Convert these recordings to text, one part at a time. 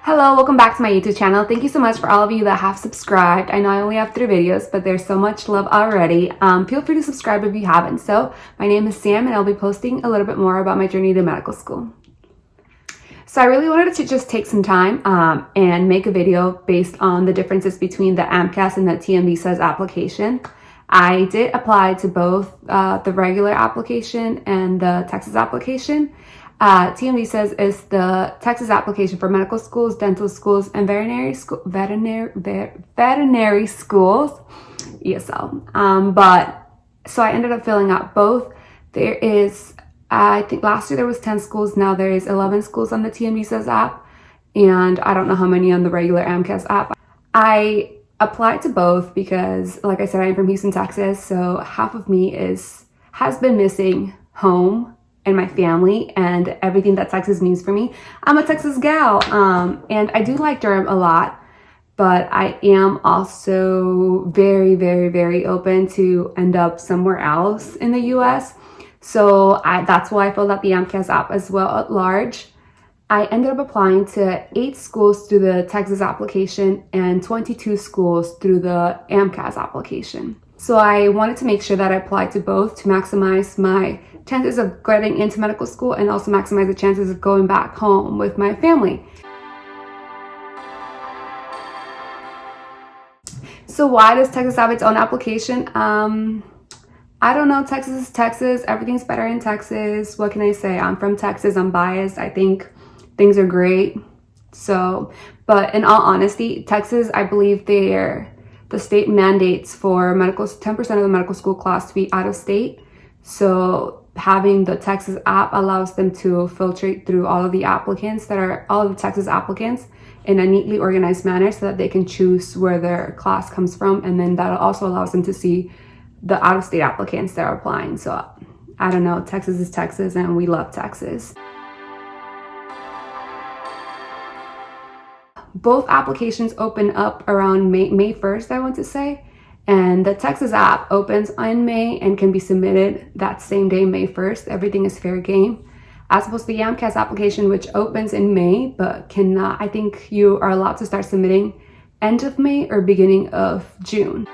Hello, welcome back to my YouTube channel. Thank you so much for all of you that have subscribed. I know I only have 3 videos, but there's so much love already. Feel free to subscribe if you haven't. So my name is Sam and I'll be posting a little bit more about my journey to medical school. So I really wanted to just take some time and make a video based on the differences between the AMCAS and the TMDSAS application. I did apply to both the regular application and the Texas application. TMDSAS is the Texas application for medical schools, dental schools, and veterinary schools, ESL. But so I ended up filling out both. There is, I think last year there was 10 schools. Now there is 11 schools on the TMDSAS app, and I don't know how many on the regular AMCAS app. I applied to both because, like I said, I'm from Houston, Texas, so half of me has been missing home and my family and everything that Texas means for me. I'm a Texas gal, and I do like Durham a lot, but I am also very, very, very open to end up somewhere else in the US. So that's why I filled out the AMCAS app as well at large. I ended up applying to 8 schools through the Texas application and 22 schools through the AMCAS application. So I wanted to make sure that I applied to both to maximize my chances of getting into medical school and also maximize the chances of going back home with my family. So why does Texas have its own application? I don't know. Texas is Texas. Everything's better in Texas. What can I say? I'm from Texas. I'm biased. I think things are great. So, but in all honesty, Texas, I believe the state mandates for 10% of the medical school class to be out of state. So having the Texas app allows them to filter through all of the Texas applicants in a neatly organized manner so that they can choose where their class comes from. And then that also allows them to see the out-of-state applicants that are applying. So I don't know, Texas is Texas and we love Texas. Both applications open up around May 1st, I want to say. And the Texas app opens in May and can be submitted that same day, May 1st. Everything is fair game. As opposed to the AMCAS application, which opens in May, but cannot, I think you are allowed to start submitting end of May or beginning of June.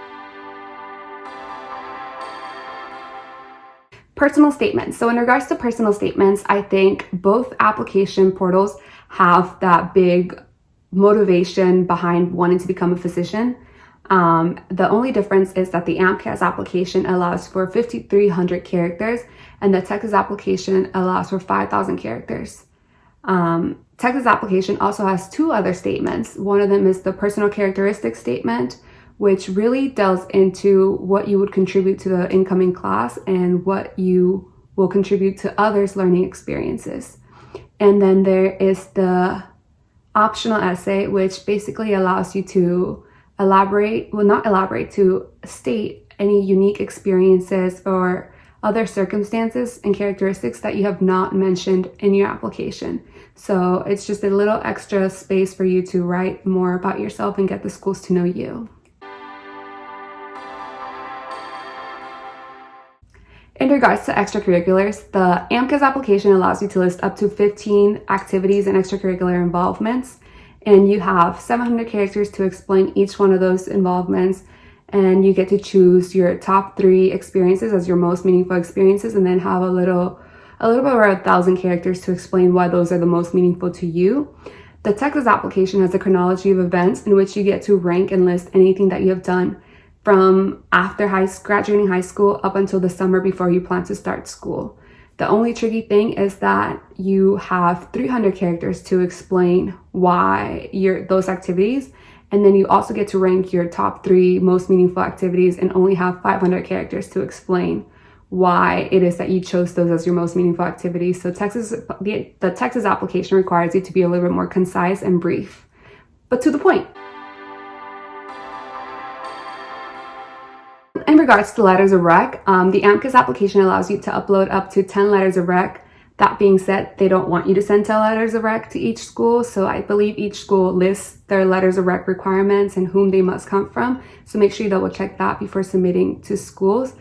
Personal statements. So in regards to personal statements, I think both application portals have that big motivation behind wanting to become a physician. The only difference is that the AMCAS application allows for 5,300 characters and the Texas application allows for 5,000 characters. Texas application also has 2 other statements. One of them is the personal characteristics statement, which really delves into what you would contribute to the incoming class and what you will contribute to others' learning experiences. And then there is the optional essay, which basically allows you to to state any unique experiences or other circumstances and characteristics that you have not mentioned in your application. So it's just a little extra space for you to write more about yourself and get the schools to know you. In regards to extracurriculars, the AMCAS application allows you to list up to 15 activities and extracurricular involvements. And you have 700 characters to explain each one of those involvements. And you get to choose your top 3 experiences as your most meaningful experiences, and then have a little bit over 1,000 characters to explain why those are the most meaningful to you. The Texas application has a chronology of events in which you get to rank and list anything that you have done from after graduating high school up until the summer before you plan to start school. The only tricky thing is that you have 300 characters to explain why those activities, and then you also get to rank your top 3 most meaningful activities and only have 500 characters to explain why it is that you chose those as your most meaningful activities. So the Texas application requires you to be a little bit more concise and brief, but to the point. In regards to letters of rec, the AMCAS application allows you to upload up to 10 letters of rec. That being said, they don't want you to send 10 letters of rec to each school, so I believe each school lists their letters of rec requirements and whom they must come from. So make sure you double check that before submitting to schools.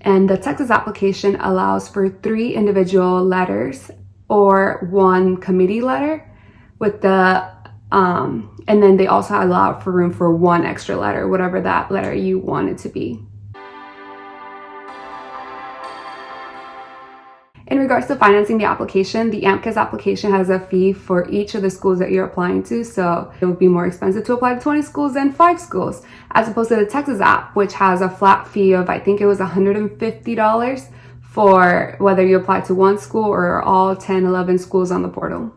And the Texas application allows for 3 individual letters or 1 committee letter, with the And then they also allow for room for one extra letter, whatever that letter you want it to be. In regards to financing the application, the AMCAS application has a fee for each of the schools that you're applying to. So it would be more expensive to apply to 20 schools than 5 schools, as opposed to the Texas app, which has a flat fee of, I think it was $150 for whether you apply to 1 school or all 10, 11 schools on the portal.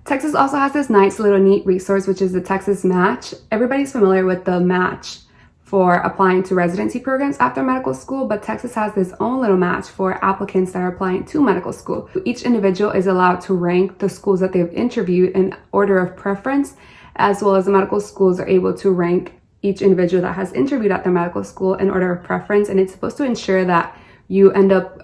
Texas also has this nice little neat resource, which is the Texas Match. Everybody's familiar with the match for applying to residency programs after medical school, but Texas has this own little match for applicants that are applying to medical school. Each individual is allowed to rank the schools that they've interviewed in order of preference, as well as the medical schools are able to rank each individual that has interviewed at their medical school in order of preference. And it's supposed to ensure that you end up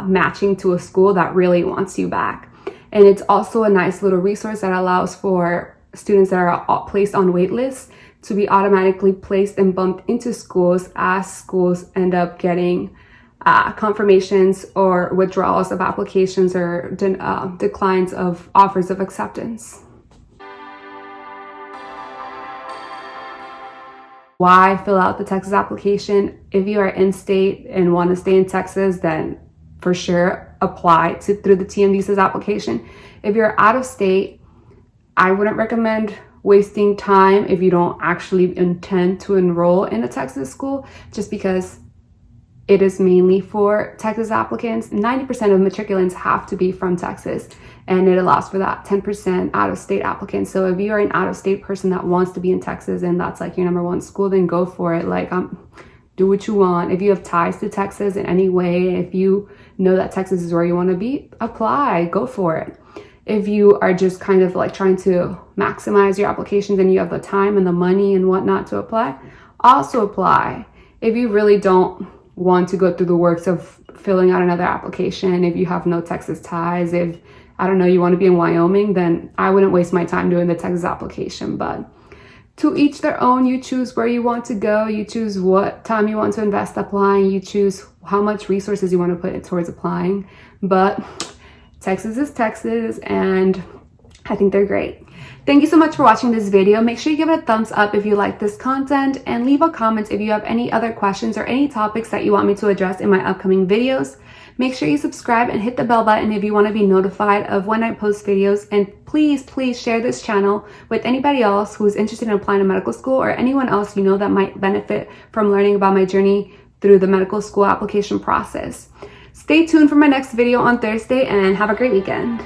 matching to a school that really wants you back. And it's also a nice little resource that allows for students that are placed on wait lists to be automatically placed and bumped into schools as schools end up getting confirmations or withdrawals of applications or declines of offers of acceptance. Why fill out the Texas application? If you are in state and want to stay in Texas, then for sure apply through the TMDSAS application. If you're out of state, I wouldn't recommend wasting time if you don't actually intend to enroll in a Texas school, just because it is mainly for Texas applicants. 90% of matriculants have to be from Texas, and it allows for that 10% out-of-state applicants. So if you are an out-of-state person that wants to be in Texas and that's like your number 1 school, then go for it. Like, do what you want. If you have ties to Texas in any way, if you know that Texas is where you want to be, apply, go for it. If you are just kind of like trying to maximize your applications and you have the time and the money and whatnot to apply, also apply. If you really don't want to go through the works of filling out another application, if you have no Texas ties, if, I don't know, you want to be in Wyoming, then I wouldn't waste my time doing the Texas application. But to each their own. You choose where you want to go, you choose what time you want to invest applying, you choose how much resources you want to put towards applying. But Texas is Texas, and I think they're great. Thank you so much for watching this video. Make sure you give it a thumbs up if you like this content, and leave a comment if you have any other questions or any topics that you want me to address in my upcoming videos. Make sure you subscribe and hit the bell button if you want to be notified of when I post videos. And please share this channel with anybody else who's interested in applying to medical school, or anyone else you know that might benefit from learning about my journey through the medical school application process. Stay tuned for my next video on Thursday, and have a great weekend.